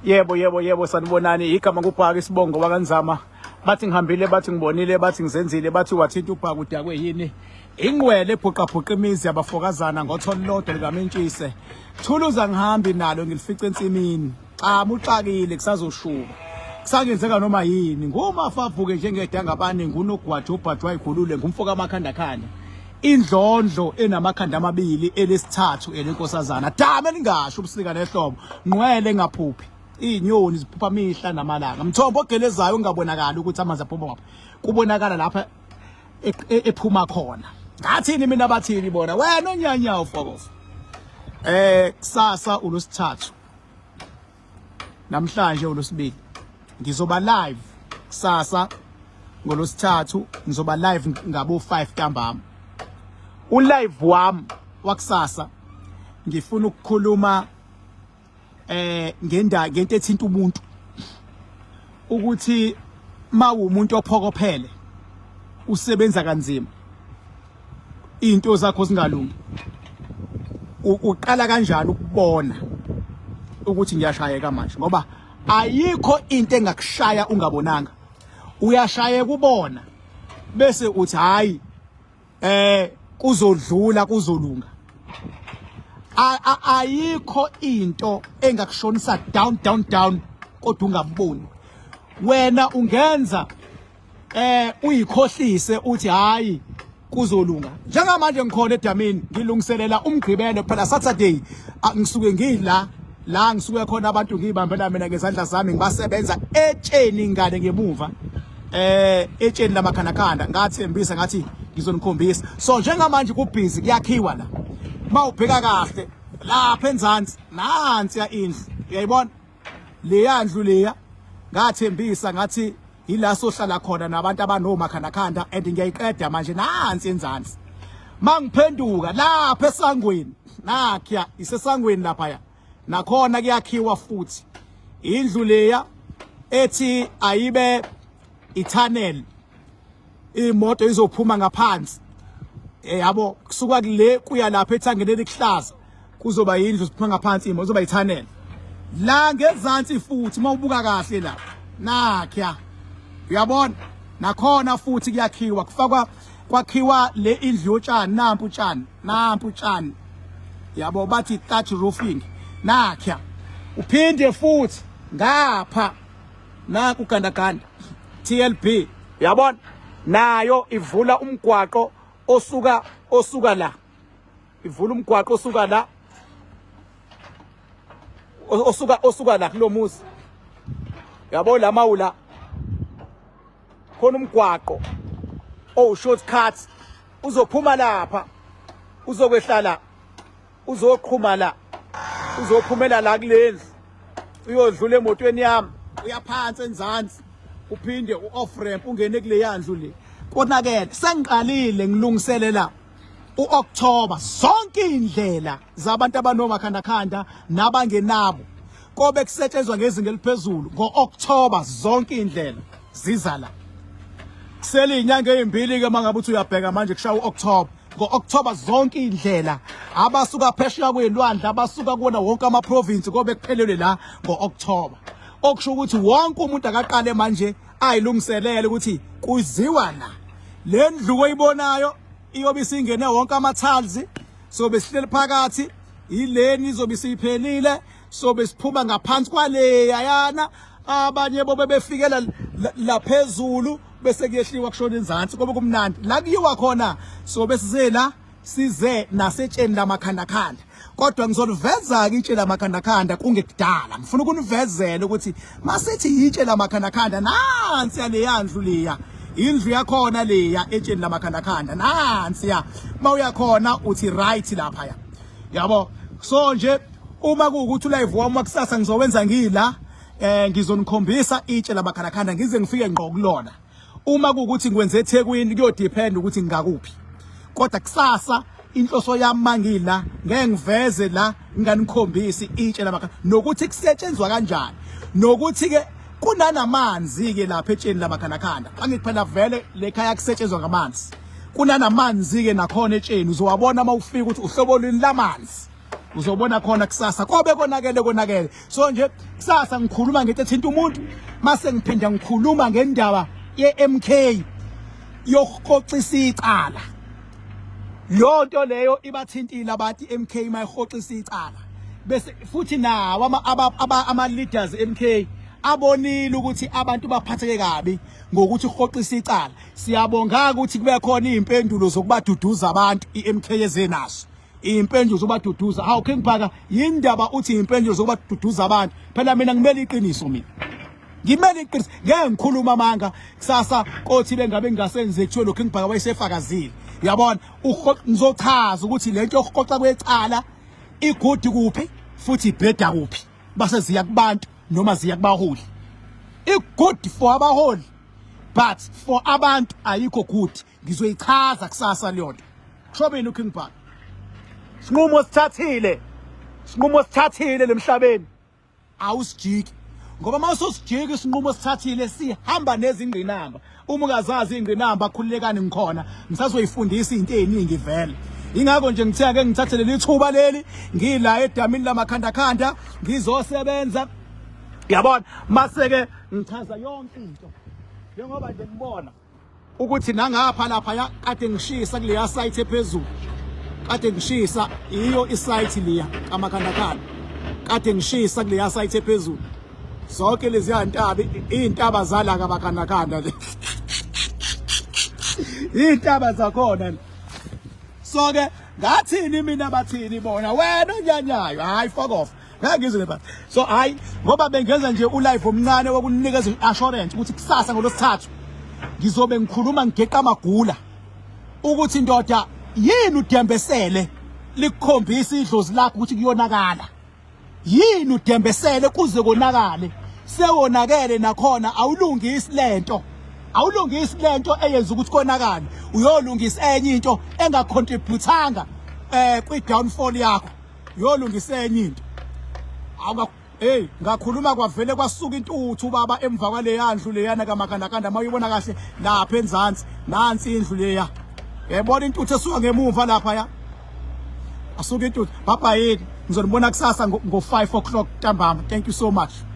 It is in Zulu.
Yebo sanibonani igama kuBhaka isibongo wakanzama bathi ngihambile bathi ngibonile bathi ngizenzile bathi wathinta uBhaka udakwe yini ingwele ebhuqabhuqa imizi yabafokazana ngotholo lodwa likaMentshise thuluza ngihambi nalo ngilifice ensimini muxakile kusazoshuka kusangenzeka noma yini ngumafavuke njengedanga abaningi unogwaja ubhajwa ayikhulule ngumfoka amakhanda khanda indlondlo enamakhanda amabili elesithathu elenkosazana dame lingasho ubusika nehlobo ngqwele ngaphuphi inyoni ziphupha mihla namalanga mthombo ogelezayo ungabonakala ukuthi amanzi aphuma lapha kubonakala lapha ephuma khona ngathini mina bathini bona wena onyanyawo fokofu kusasa ulusithathu namhlanje ulusibili ngizoba live kusasa ngolosithathu ngizoba live ngabo 5 ntambama ulive wami wakusasa ngifuna ukukhuluma ngento ethinta umuntu ukuthi mawumuntu ophokophele usebenza kanzima into zakho zingalungi uqala kanjani ukubona ukuthi ngiyashayeka manje ngoba ayikho into engakushaya ungabonanga uyashayeka ubona bese uthi hayi kuzodlula kuzolunga ayikho into engakushonisa down kodwa ungaboni wena ungenza uyikhohlise uthi hayi kuzolunga njengamanje ngikhona edamini ngilungiselela umgqibelo phela Saturday ngisuke ngila ngisuke khona abantu ngibambela mina ngezandla zami ngibasebenza etsheni ngane ngemuva etsheni lamakhandakhanda ngathembisa ngathi ngizonikhombisa so njengamanje kubhizi kuyakhiwa la mawubheka kahle lapha enzansi nansi ya indlu uyayibona le yandlu leya ngathembisa ngathi ila sohlala khona nabantu abanomakhandakhanda and ngiyayiqeda manje nansi enzansi mangiphenduka lapha esangweni nakhiya isesangweni lapha ya nakhona kuyakhiwa futhi indlu leya ethi ayibe itunnel imoto izophuma ngaphansi yabo kusuka kule kuya lapha ethangeni elihlaza kuzoba indlu ziphuma ngaphansi imoto kuzoba itunnel la ngezansi futhi mawubuka kahle la nakhiya uyabona nakhona futhi kuyakhiwa kufakwa kwakhiwa le indlu yotshani nampu utshani yabo bathi thatch roofing nakhiya uphinde futhi ngapha naku gandaganda TLB uyabona nayo ivula umgwaqo osuka la ivula umgwaqo osuka la osuka la kulomuzi yabo la mawula khona umgwaqo shortcut uzophuma lapha uzokwehlala uzoqhuma la uzophumela la kulendlu uyodlula emotweni yami uyaphansi enzansi uphinde uoff ramp ungene kule yandlu le konakele sengiqalile ngilungiselela uOctober zonke indlela zabantu abanomakhandakhanda nabangenabo kobe kusetshenzwa ngezinga eliphezulu ngoOctober zonke indlela ziza la sele inyanga ezimbili ke mangabe uthi uyabheka manje kushaya uOctober ngoOctober zonke indlela abasuka phesheya kwelwandle abasuka kuona wonke ama province kobe kuphelele la ngoOctober okusho ukuthi wonke umuntu akaqale manje ayilungiselele ukuthi kuziwa la le ndlu oyibonayo iyobe isingene wonke ama-tiles sobe sihleli phakathi ileni izobe siyiphelile sobe siphuma ngaphansi kwaleya yana abanye bobe befikela laphezulu bese kuyehliwa kushona enzansi kobe kumnandi la kuyiwa khona sobe size nasetsheni lamakhandakhanda kodwa ngizoliveza ke itshe lamakhandakhanda kungekudala ngifuna ukunivezela ukuthi masithi itshe lamakhandakhanda nansi yale yandlu leya indlu yakhona leya etsheni lamakhandakhanda nansi ya mawuyakhona uthi right lapha ya yabo so nje uma kuukuthi live wami wakusasa ngizowenza ngila ngizonikhombisa itshe lamakhandakhanda ngize ngifike ngqo kulona uma kuukuthi ngikwenze eThekwini kuyodepend ukuthi ngakuphi kodwa kusasa inhloso yami mangila ngeke ngiveze la ngiganikhombisi itshe lamakhandakhanda nokuthi kusetshenzwa kanjani nokuthi ke kunanamanzi ke lapha etsheni lamakhandakhanda angithi phela vele lekhaya kusetshenzwa ngamanzi kunanamanzi ke nakhona etsheni uzowabona mawufika ukuthi uhlobo lwini lamanzi uzobona khona kusasa kobe konakele so nje kusasa ngikhuluma ngento ethinta umuntu mase ngiphinda ngikhuluma ngendaba ye-MK yokuhoxisa icala lonto leyo ibathintile abantu MK mayihoxisa icala bese futhi nawo ama leaders MK abonile ukuthi abantu baphatheke kabi ngokuthi uhoxisa icala siyabonga ukuthi kube khona izimpendulo zokubaduduza abantu iMK yezenaso impendulo zokubaduduza hawu King Bhaka yindaba uthi impendulo zokubaduduza abantu phela mina ngimele iqiniso mina ngimele iqiniso ngeke ngikhuluma amanga kusasa kothi bengabe ngingasenze kuthiwe lo King Bhaka wayesefakazile yabona ngizochaza ukuthi lento yokuhoxa kwecala igudi kuphi futhi ibheda kuphi base ziya kubantu noma ziya kubaholi igudi for abaholi but for abantu ayikho good ngizoyichaza kusasa leyonto kusho mina uKing Bhaka sinqumo sithathile lemhlabeni awusijiki ngoba mawusosijiki isinqumo sithathile sihamba nezingqinamba uma ungazazi ingqinamba akhululekani ngikhona ngisazoyifundisa izinto eziningi vele ingakho nje ngithe ake ngithathe leli thuba leli ngila edamini lamakhanda ngizosebenza yabona mase ke ngichaza yonke into njengoba nje ngibona ukuthi nangapha lapha kade ngishisa kuleya site ephezulu kade ngishisa iyo isite liya amakhanda kade ngishisa kuleya site ephezulu zonke lezi ntaba izintaba zala kabakhanda le izintaba zakhona so ke ngathini mina bathini bona wena onyanyayo hayi fuck off ngizwe ba so hayi ngoba bengenza nje ulive omncane wokunikeza assurance ukuthi kusasa ngolosithathu ngizobe ngikhuluma ngigeqa amagula ukuthi indoda yini udembesele likukhombisa idlozi lakho ukuthi kuyonakala yini udembesele kuze konakale sewonakele nakhona awulungisi lento eyenza ukuthi konakale uyolungisa enye into engacontributeanga kwi downfall yakho uyolungisa enye into ngakhuluma kwavele kwasuka intuthu baba emva kwale yandlu leyana kamakandakanda mayibona kahle lapha enzansi nansi indlu leya yabona intuthu esuka ngemuva lapha ya asuka intuthu baba yini ngizonibona kusasa ngo 5 o'clock ntambama thank you so much.